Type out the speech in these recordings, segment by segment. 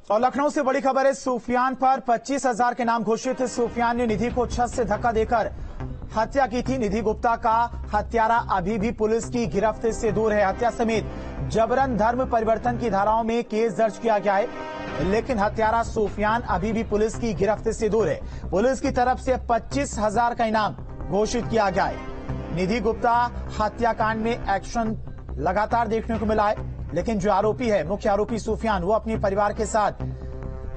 और लखनऊ से बड़ी खबर है। सूफियान पर 25,000 के नाम घोषित। सूफियान ने निधि को छत से धक्का देकर हत्या की थी। निधि गुप्ता का हत्यारा अभी भी पुलिस की गिरफ्त से दूर है। हत्या समेत जबरन धर्म परिवर्तन की धाराओं में केस दर्ज किया गया है, लेकिन हत्यारा सूफियान अभी भी पुलिस की गिरफ्त से दूर है। पुलिस की तरफ से 25,000 का इनाम घोषित किया गया है। निधि गुप्ता हत्याकांड में एक्शन लगातार देखने को मिला है, लेकिन जो आरोपी है, मुख्य आरोपी सूफियान, वो अपने परिवार के साथ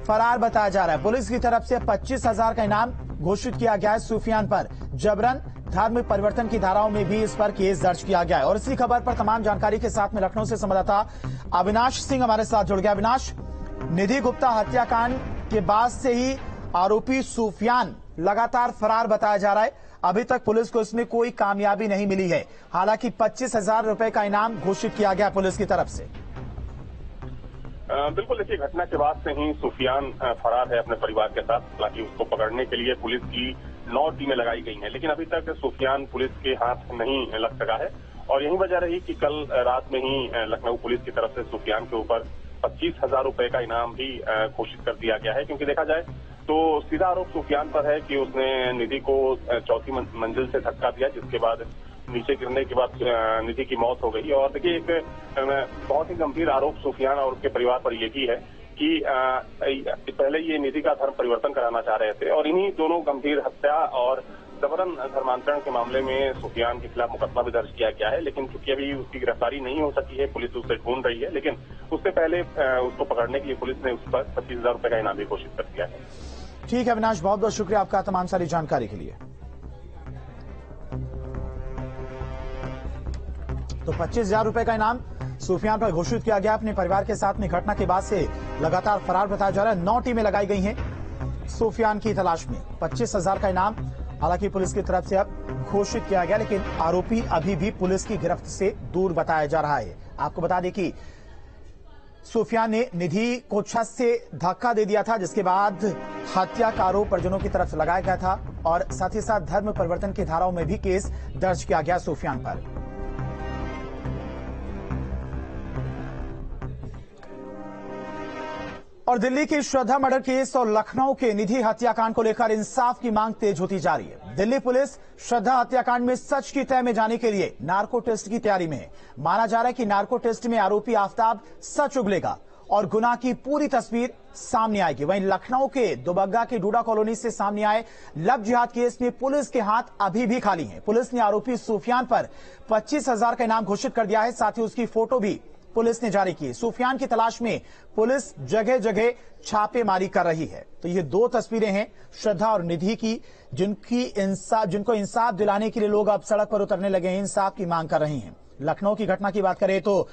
फरार बताया जा रहा है। पुलिस की तरफ से 25,000 का इनाम घोषित किया गया है। सूफियान पर जबरन धर्म परिवर्तन की धाराओं में भी इस पर केस दर्ज किया गया है। और इसी खबर पर तमाम जानकारी के साथ में लखनऊ से संवाददाता अविनाश सिंह हमारे साथ जुड़ गया। अविनाश, निधि गुप्ता हत्याकांड के बाद से ही आरोपी सूफियान लगातार फरार बताया जा रहा है। अभी तक पुलिस को इसमें कोई कामयाबी नहीं मिली है। हालांकि 25,000 रुपए का इनाम घोषित किया गया पुलिस की तरफ से। बिल्कुल, देखिए, घटना के बाद से ही सूफियान फरार है अपने परिवार के साथ। हालांकि उसको पकड़ने के लिए पुलिस की 9 टीमें लगाई गई हैं, लेकिन अभी तक सूफियान पुलिस के हाथ नहीं लग सका है। और यही वजह रही कि कल रात में ही लखनऊ पुलिस की तरफ से सूफियान के ऊपर 25,000 रुपए का इनाम भी घोषित कर दिया गया है। क्योंकि देखा जाए तो सीधा आरोप सूफियान पर है कि उसने निधि को चौथी मंजिल से धक्का दिया, जिसके बाद नीचे गिरने के बाद निधि की मौत हो गई। और देखिए, एक बहुत ही गंभीर आरोप सूफियान और उसके परिवार पर यह भी है कि पहले ये निधि का धर्म परिवर्तन कराना चाह रहे थे, और इन्हीं दोनों गंभीर हत्या और जबरन धर्मांतरण के मामले में सूफियान के खिलाफ मुकदमा भी दर्ज किया गया है। लेकिन चूंकि अभी उसकी गिरफ्तारी नहीं हो सकी है, पुलिस उसे ढूंढ रही है, लेकिन उससे पहले उसको पकड़ने के लिए पुलिस ने उस पर 25,000 रुपए का इनाम भी घोषित कर दिया है। ठीक है अविनाश, बहुत बहुत शुक्रिया आपका तमाम सारी जानकारी के लिए। तो 25,000 रुपए का इनाम सूफियान पर घोषित किया गया। अपने परिवार के साथ में घटना के बाद से लगातार फरार बताया जा रहा है। 9 टीमें लगाई गई हैं सूफियान की तलाश में। 25,000 का इनाम हालांकि पुलिस की तरफ से अब घोषित किया गया, लेकिन आरोपी अभी भी पुलिस की गिरफ्त से दूर बताया जा रहा है। आपको बता दें कि सूफियान ने निधि को छत से धक्का दे दिया था, जिसके बाद हत्या का आरोप परिजनों की तरफ से लगाया गया था और साथ ही साथ धर्म परिवर्तन की धाराओं में भी केस दर्ज किया गया सूफियान पर। और दिल्ली की श्रद्धा मर्डर केस और लखनऊ के निधि हत्याकांड को लेकर इंसाफ की मांग तेज होती जा रही है। दिल्ली पुलिस श्रद्धा हत्याकांड में सच की तह में जाने के लिए नार्को टेस्ट की तैयारी में है। माना जा रहा है कि नार्को टेस्ट में आरोपी आफताब सच उगलेगा और गुनाह की पूरी तस्वीर सामने आएगी। वहीं लखनऊ के दुबग्गा की डूडा कॉलोनी से सामने आए लव जिहाद केस में पुलिस के हाथ अभी भी खाली हैं। पुलिस ने आरोपी सूफियान पर 25,000 का इनाम घोषित कर दिया है। साथ ही उसकी फोटो भी पुलिस ने जारी की। सूफियान की तलाश में पुलिस जगह जगह छापेमारी कर रही है। तो ये 2 तस्वीरें हैं श्रद्धा और निधि की, जिनको इंसाफ दिलाने के लिए लोग अब सड़क पर उतरने लगे हैं, इंसाफ की मांग कर रहे हैं। लखनऊ की घटना की बात करें तो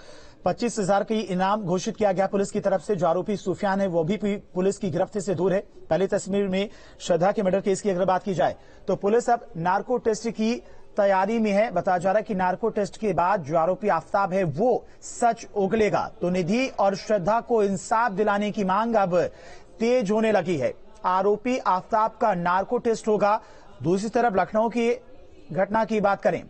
25,000 की इनाम घोषित किया गया पुलिस की तरफ से। जो आरोपी सूफियान है वो भी पुलिस की गिरफ्त से दूर है। पहली तस्वीर में श्रद्धा के मर्डर केस की अगर बात की जाए तो पुलिस अब नार्को टेस्ट की तैयारी में है। बताया जा रहा है कि नार्को टेस्ट के बाद जो आरोपी आफताब है वो सच उगलेगा। तो निधि और श्रद्धा को इंसाफ दिलाने की मांग अब तेज होने लगी है। आरोपी आफताब का नार्को टेस्ट होगा। दूसरी तरफ लखनऊ की घटना की बात करें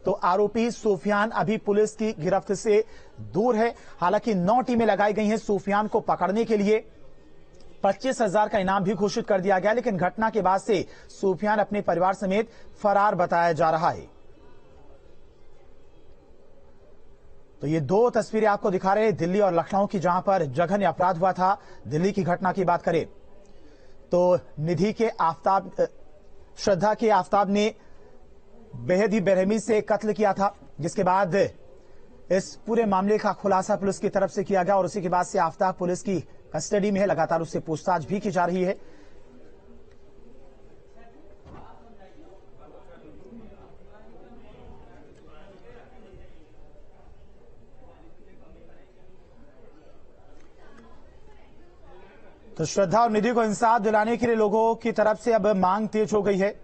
तो आरोपी सूफियान अभी पुलिस की गिरफ्त से दूर है। हालांकि 9 टीमें लगाई गई हैं सूफियान को पकड़ने के लिए। 25,000 का इनाम भी घोषित कर दिया गया, लेकिन घटना के बाद से सूफियान अपने परिवार समेत फरार बताया जा रहा है। तो ये 2 तस्वीरें आपको दिखा रहे हैं दिल्ली और लखनऊ की, जहां पर जघन्य अपराध हुआ था। दिल्ली की घटना की बात करें तो निधि के आफताब, श्रद्धा के आफताब ने बेहद ही बेरहमी से कत्ल किया था, जिसके बाद इस पूरे मामले का खुलासा पुलिस की तरफ से किया गया और उसी के बाद से आफताब पुलिस की कस्टडी में है। लगातार उससे पूछताछ भी की जा रही है। तो श्रद्धा और निधि को इंसाफ दिलाने के लिए लोगों की तरफ से अब मांग तेज हो गई है।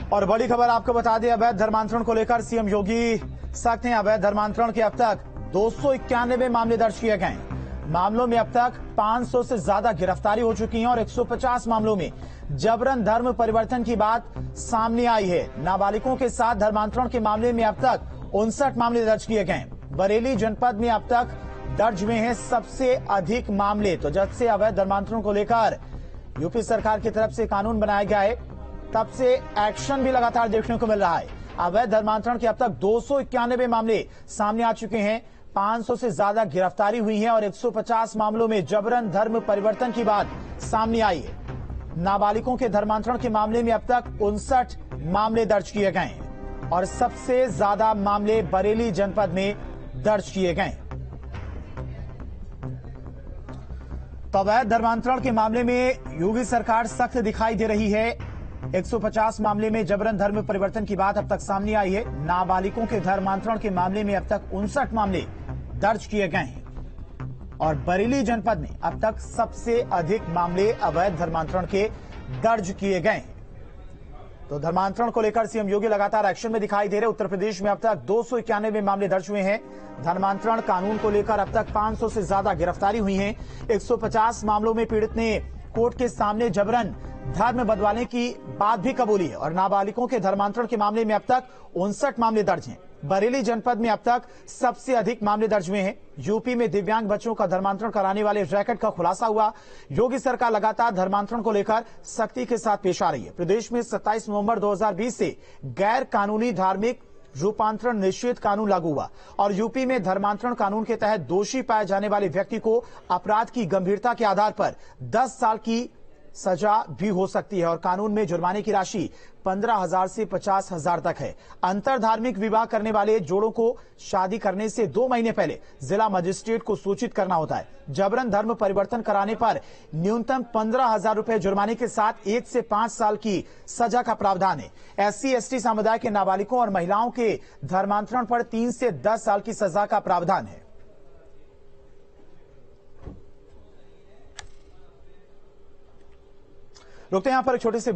और बड़ी खबर आपको बता दें, अवैध धर्मांतरण को लेकर सीएम योगी सख्त हैं। अवैध धर्मांतरण के अब तक 291 मामले दर्ज किए गए हैं। मामलों में अब तक 500 से ज्यादा गिरफ्तारी हो चुकी है और 150 मामलों में जबरन धर्म परिवर्तन की बात सामने आई है। नाबालिगों के साथ धर्मांतरण के मामले में अब तक 59 मामले दर्ज किए गए हैं। बरेली जनपद में अब तक दर्ज हुए हैं सबसे अधिक मामले। तो जब से अवैध धर्मांतरण को लेकर यूपी सरकार की तरफ से कानून बनाया गया है, तब से एक्शन भी लगातार देखने को मिल रहा है। अवैध धर्मांतरण के अब तक 291 मामले सामने आ चुके हैं, 500 से ज्यादा गिरफ्तारी हुई है और 150 मामलों में जबरन धर्म परिवर्तन की बात सामने आई है। नाबालिगों के धर्मांतरण के मामले में अब तक 59 मामले दर्ज किए गए हैं और सबसे ज्यादा मामले बरेली जनपद में दर्ज किए गए। तो अवैध धर्मांतरण के मामले में योगी सरकार सख्त दिखाई दे रही है। 150 मामले में जबरन धर्म परिवर्तन की बात अब तक सामने आई है। नाबालिगों के धर्मांतरण के मामले में अब तक 59 मामले दर्ज किए गए हैं और बरेली जनपद में अब तक सबसे अधिक मामले अवैध धर्मांतरण के दर्ज किए गए हैं। तो धर्मांतरण को लेकर सीएम योगी लगातार एक्शन में दिखाई दे रहे। उत्तर प्रदेश में अब तक 291 मामले दर्ज हुए हैं। धर्मांतरण कानून को लेकर अब तक 500 से ज्यादा गिरफ्तारी हुई है। 150 मामलों में पीड़ित ने कोर्ट के सामने जबरन धर्म बदलवाने की बात भी कबूली है और नाबालिगों के धर्मांतरण के मामले में अब तक 59 मामले दर्ज हैं। बरेली जनपद में अब तक सबसे अधिक मामले दर्ज हुए हैं। यूपी में दिव्यांग बच्चों का धर्मांतरण कराने वाले रैकेट का खुलासा हुआ। योगी सरकार लगातार धर्मांतरण को लेकर सख्ती के साथ पेश आ रही है। प्रदेश में 27 नवंबर 2020 से गैर कानूनी धार्मिक रूपांतरण निषेध कानून लागू हुआ और यूपी में धर्मांतरण कानून के तहत दोषी पाए जाने वाले व्यक्ति को अपराध की गंभीरता के आधार पर 10 साल की सजा भी हो सकती है और कानून में जुर्माने की राशि 15,000 से 50,000 तक है। अंतर धार्मिक विवाह करने वाले जोड़ों को शादी करने से 2 महीने पहले जिला मजिस्ट्रेट को सूचित करना होता है। जबरन धर्म परिवर्तन कराने पर न्यूनतम 15,000 रुपए जुर्माने के साथ 1 से 5 साल की सजा का प्रावधान है। SC/ST समुदाय के नाबालिगों और महिलाओं के धर्मांतरण पर 3 से 10 साल की सजा का प्रावधान है। रुकते हैं यहां पर एक छोटे से